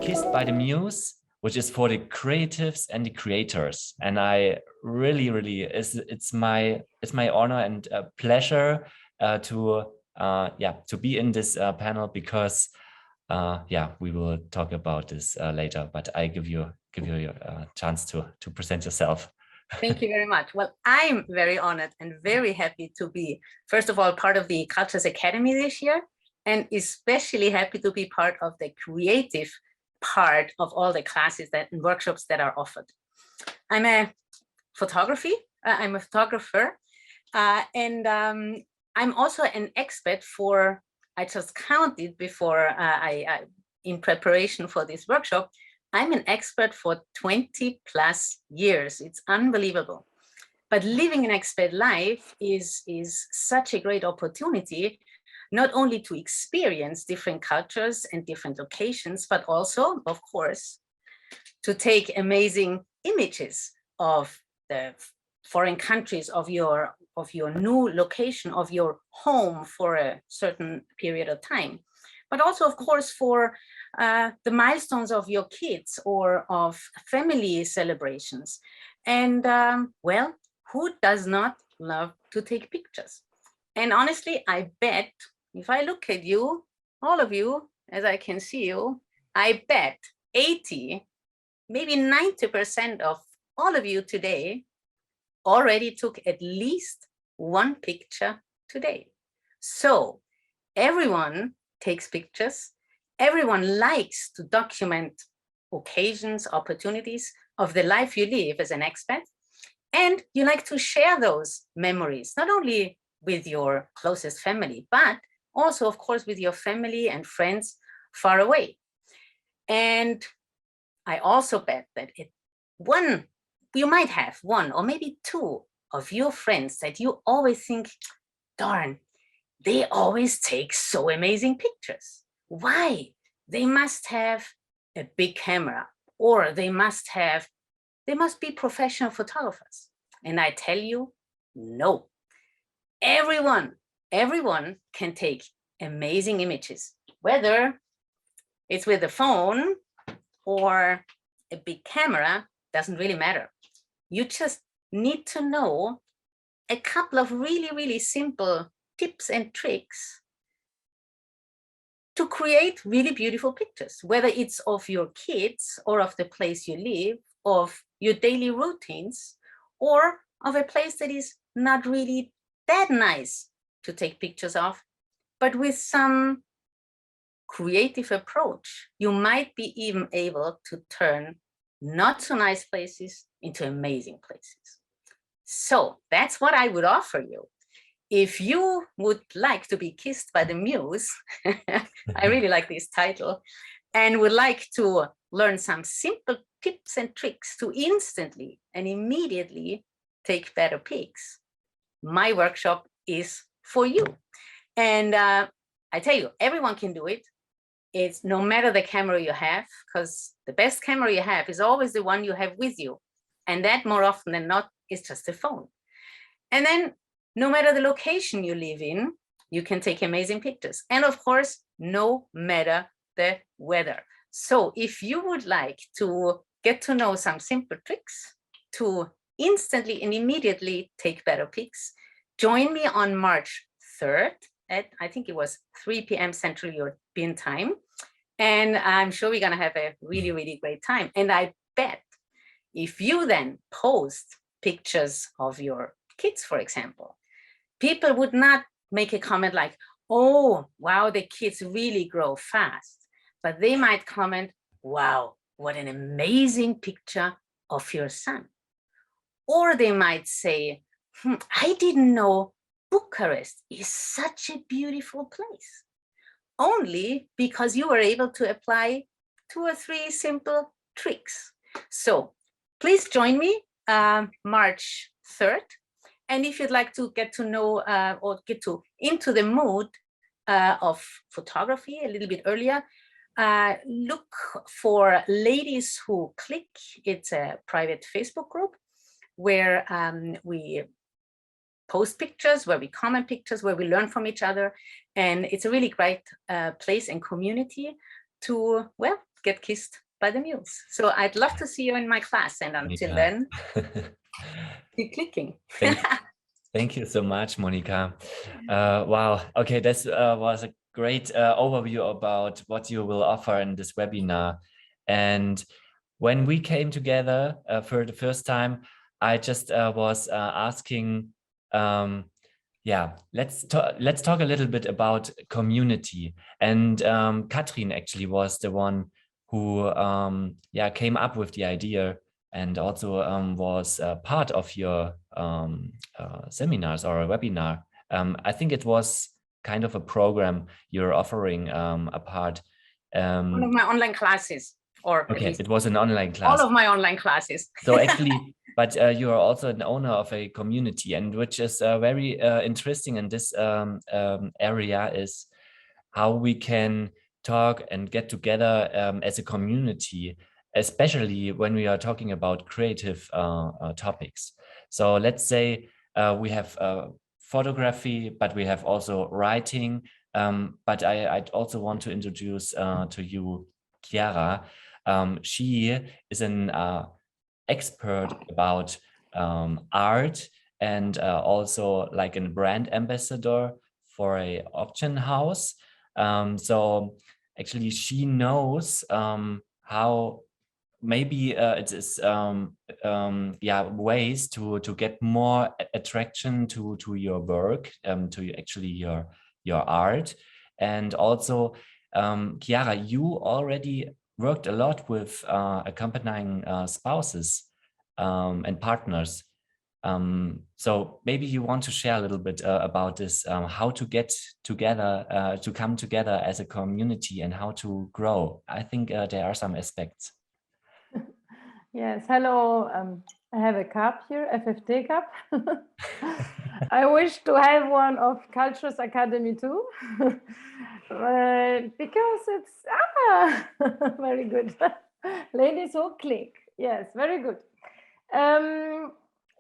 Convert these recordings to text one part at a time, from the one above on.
Kissed by the Muse, which is for the creatives and the creators. And I really, it's my honor and pleasure to be in this panel, because we will talk about this later, but I give you your chance to present yourself. Thank you very much. Well, I'm very honored and very happy to be, first of all, part of the Cultures Academy this year, and especially happy to be part of the creative part of all the classes and workshops that are offered. I'm a photographer, and I'm also an expert for, I just counted before in preparation for this workshop, I'm an expert for 20 plus years. It's unbelievable. But living an expert life is such a great opportunity, not only to experience different cultures and different locations, but also, of course, to take amazing images of the foreign countries, of your new location, of your home for a certain period of time. But also, of course, for the milestones of your kids or of family celebrations. And well, who does not love to take pictures? And honestly, I bet if I look at you, all of you, as I can see you, I bet 80, maybe 90% of all of you today already took at least one picture today. So everyone takes pictures. Everyone likes to document occasions, opportunities of the life you live as an expat. And you like to share those memories, not only with your closest family, but also, of course, with your family and friends far away. And I also bet that you might have one or maybe two of your friends that you always think, darn, they always take so amazing pictures. Why? They must have a big camera, or they must be professional photographers. And I tell you, no. Everyone can take amazing images, whether it's with a phone or a big camera, doesn't really matter. You just need to know a couple of really simple tips and tricks to create really beautiful pictures, whether it's of your kids or of the place you live, of your daily routines, or of a place that is not really that nice to take pictures of, but with some creative approach, you might be even able to turn not so nice places into amazing places. So that's what I would offer you. If you would like to be kissed by the Muse, I really like this title, and would like to learn some simple tips and tricks to instantly and immediately take better pics, my workshop is for you. And I tell you, everyone can do it. It's no matter the camera you have, because the best camera you have is always the one you have with you. And that more often than not is just a phone. And then no matter the location you live in, you can take amazing pictures. And of course, no matter the weather. So if you would like to get to know some simple tricks to instantly and immediately take better pics, join me on March 3rd at, I think it was 3 p.m. Central European time. And I'm sure we're going to have a really great time. And I bet if you then post pictures of your kids, for example, people would not make a comment like, oh, wow, the kids really grow fast. But they might comment, wow, what an amazing picture of your son. Or they might say, I didn't know Bucharest is such a beautiful place. Only because you were able to apply 2 or 3 simple tricks. So please join me March 3rd. And if you'd like to get to know or get into the mood of photography a little bit earlier, look for Ladies Who Click. It's a private Facebook group where we post pictures, where we comment pictures, where we learn from each other. And it's a really great place and community to, well, get kissed by the muse. So I'd love to see you in my class, and until then, keep clicking. Thank you so much, Monica. Wow. Okay, this was a great overview about what you will offer in this webinar. And when we came together for the first time, I just was asking, yeah, let's talk a little bit about community. And Kathrin actually was the one who came up with the idea, and also was part of your seminars or a webinar. I think it was kind of a program you're offering a part. One of my online classes, or okay, it was an online class. All of my online classes. So actually, but you are also an owner of a community, and which is very interesting in this area is how we can talk and get together as a community, especially when we are talking about creative topics. So let's say we have photography, but we have also writing. But I'd also want to introduce to you Chiara. She is an expert about art, and also like a brand ambassador for a auction house. So actually she knows how maybe it is ways to get more attraction to your work, to actually your art. And also Chiara, you already worked a lot with accompanying spouses and partners. So maybe you want to share a little bit about this, how to get together, to come together as a community, and how to grow. I think there are some aspects. Yes, hello. I have a cup here, FFT cup. I wish to have one of Cultures Academy too, because it's very good. Ladies who click, yes, very good.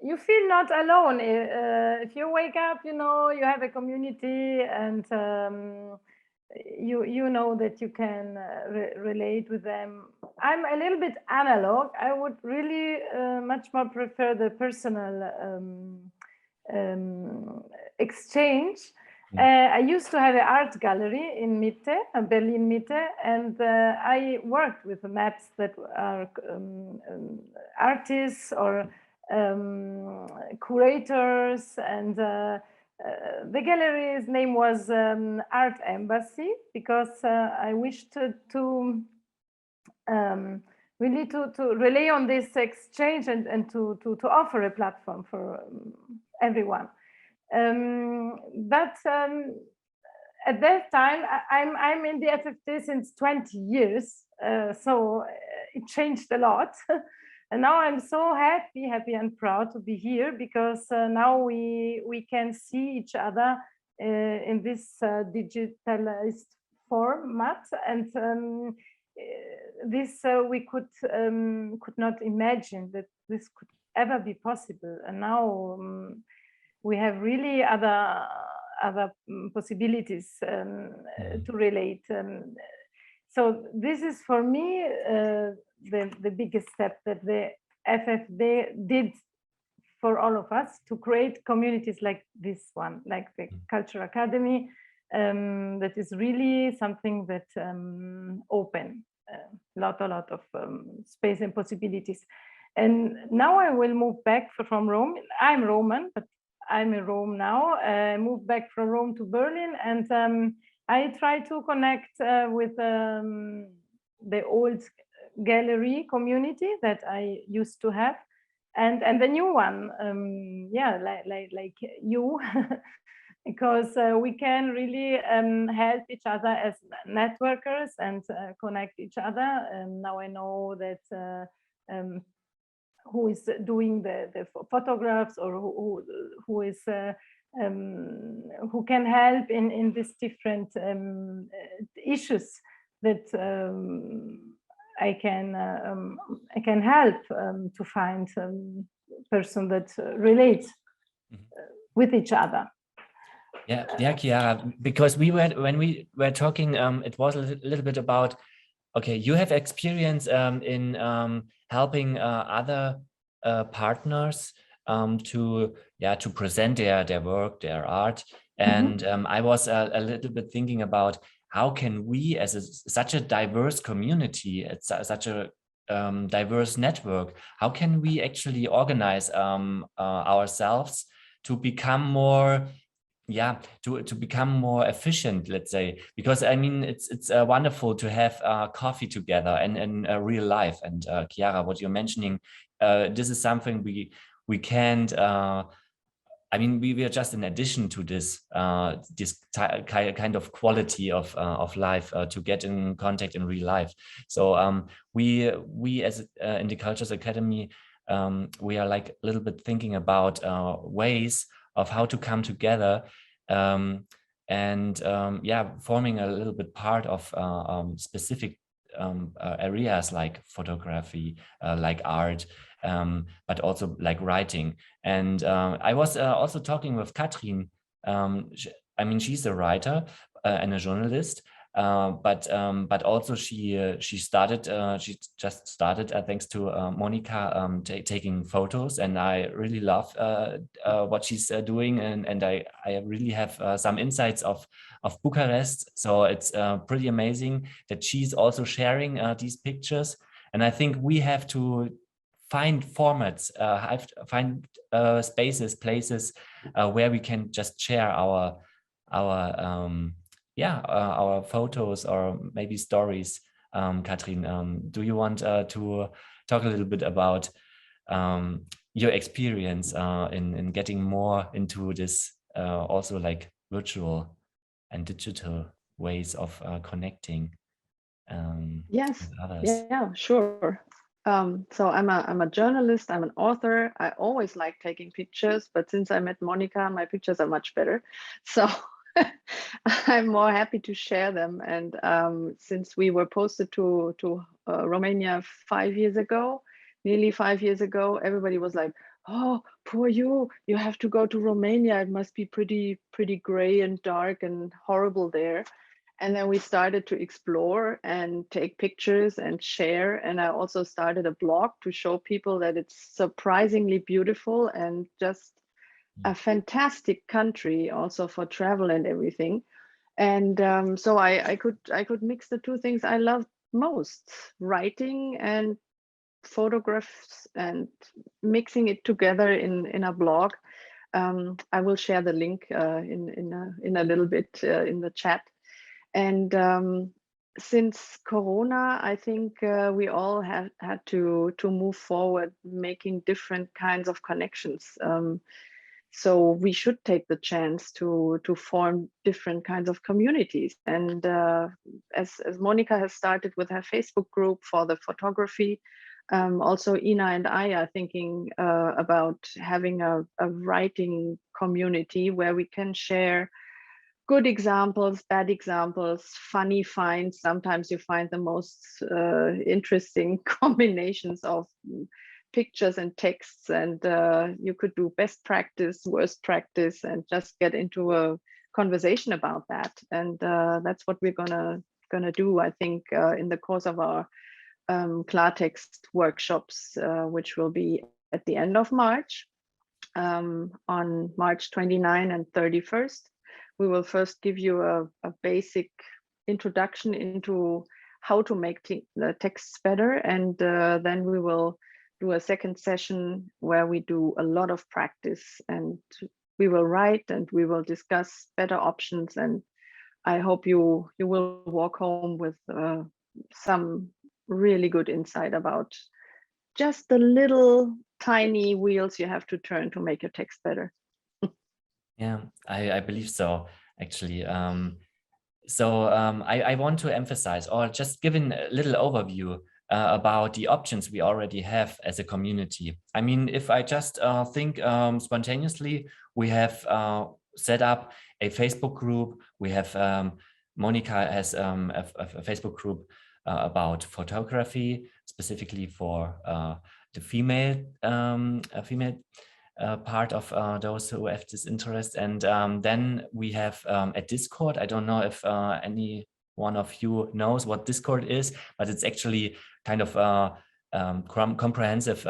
You feel not alone if you wake up. You know you have a community, and you know that you can relate with them. I'm a little bit analog. I would really much more prefer the personal exchange. I used to have an art gallery in Mitte, Berlin Mitte, and I worked with maps that are artists or curators, and the gallery's name was Art Embassy, because I wished to really to rely on this exchange and to offer a platform for everyone. But at that time, I'm in the FFT since 20 years, so it changed a lot. And now I'm so happy and proud to be here, because now we can see each other in this digitalized format, and this we could not imagine that this could ever be possible. And now we have really other possibilities to relate. So this is for me the biggest step that the FFD did for all of us, to create communities like this one, like the Culture Academy, that is really something that open a lot of space and possibilities. And now I will move back from Rome. I'm Roman, but I'm in Rome now. I moved back from Rome to Berlin, and I try to connect with the old gallery community that I used to have, and the new one, like you, because we can really help each other as networkers and connect each other. And now I know that who is doing the photographs, or who is who can help in these different issues that I can help to find person that relates with each other. Yeah, Chiara, because when we were talking, it was a little bit about Okay, you have experience in helping other partners to present their work, their art. And I was a little bit thinking about how can we, as such a diverse community, it's such a diverse network, how can we actually organize ourselves to become more to become more efficient, let's say, because I mean it's wonderful to have coffee together and in real life. And Chiara, what you're mentioning, this is something we can't I mean, we are just in addition to this kind of quality of life to get in contact in real life. So we as in the Cultures Academy, we are like a little bit thinking about ways of how to come together and forming a little bit part of specific areas like photography, like art, but also like writing. And I was also talking with Kathrin. I mean, she's a writer and a journalist, but also she just started thanks to Monica taking photos, and I really love what she's doing, and I really have some insights of Bucharest. So it's pretty amazing that she's also sharing these pictures, and I think we have to find formats, find spaces, places where we can just share our photos or maybe stories. Kathrin, do you want to talk a little bit about your experience in getting more into this also like virtual and digital ways of connecting Yes, with others? yeah, sure. So I'm a journalist, I'm an author. I always like taking pictures, but since I met Monica, my pictures are much better. So I'm more happy to share them. And since we were posted to Romania 5 years ago, nearly 5 years ago, everybody was like, "Oh, poor you! You have to go to Romania. It must be pretty gray and dark and horrible there." And then we started to explore and take pictures and share. And I also started a blog to show people that it's surprisingly beautiful and just a fantastic country also for travel and everything. And so I could mix the two things I love most, writing and photographs, and mixing it together in a blog. I will share the link in a little bit in the chat. And since Corona, I think we all had to move forward, making different kinds of connections. So we should take the chance to form different kinds of communities. And as Monica has started with her Facebook group for the photography, also Ina and I are thinking about having a writing community where we can share good examples, bad examples, funny finds. Sometimes you find the most interesting combinations of pictures and texts, and you could do best practice, worst practice, and just get into a conversation about that. And that's what we're gonna do, I think, in the course of our Klartext workshops, which will be at the end of March, on March 29 and 31st. We will first give you a basic introduction into how to make the texts better, and then we will do a second session where we do a lot of practice, and we will write and we will discuss better options. And I hope you will walk home with some really good insight about just the little tiny wheels you have to turn to make your text better. Yeah, I believe so, actually. I want to emphasize or just give a little overview about the options we already have as a community. I mean, if I just think spontaneously, we have set up a Facebook group. We have Monica has a Facebook group about photography, specifically for the female part of those who have this interest. And then we have a Discord. I don't know if anyone one of you knows what Discord is, but it's actually kind of a comprehensive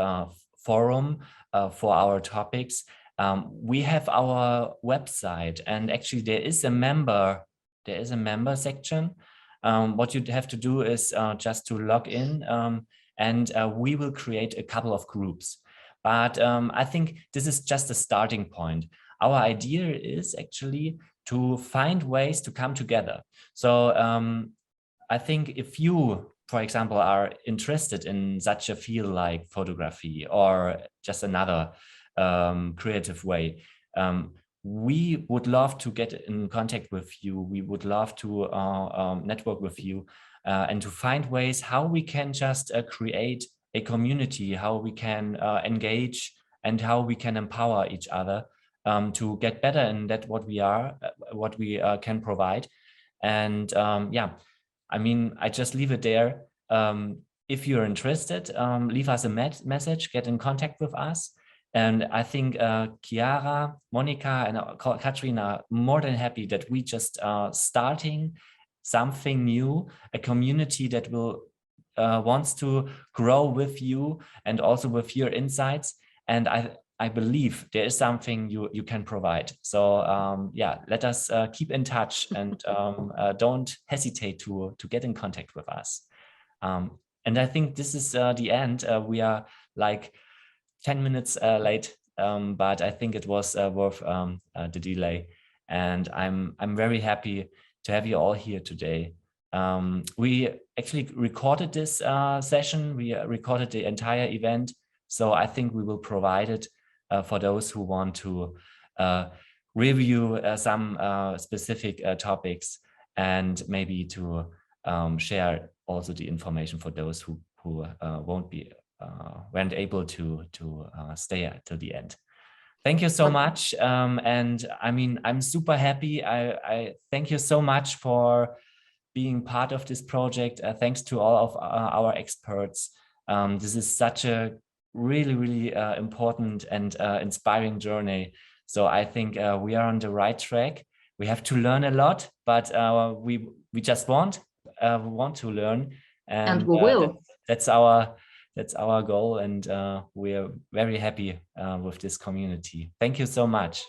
forum for our topics. We have our website, and actually there is a member section. What you have to do is just to log in, and we will create a couple of groups. But I think this is just a starting point. Our idea is actually to find ways to come together. So I think if you, for example, are interested in such a field like photography or just another creative way, we would love to get in contact with you. We would love to network with you and to find ways how we can just create a community, how we can engage, and how we can empower each other to get better in that what we can provide. And yeah, I mean, I just leave it there. If you're interested, leave us a message, get in contact with us. And I think Chiara, Monica, and Kathrin are more than happy that we just starting something new, a community that will wants to grow with you and also with your insights. And I believe there is something you can provide. So yeah, let us keep in touch, and don't hesitate to get in contact with us. And I think this is the end. We are like 10 minutes late, but I think it was worth the delay. And I'm very happy to have you all here today. We actually recorded this session. We recorded the entire event. So I think we will provide it for those who want to review some specific topics, and maybe to share also the information for those who weren't able to stay till the end. Thank you so much. And I mean, I'm super happy. I thank you so much for being part of this project. Thanks to all of our experts. This is such a really important and inspiring journey. So I think we are on the right track. We have to learn a lot, but we just want to learn, and we will. That's our goal, and we are very happy with this community. Thank you so much.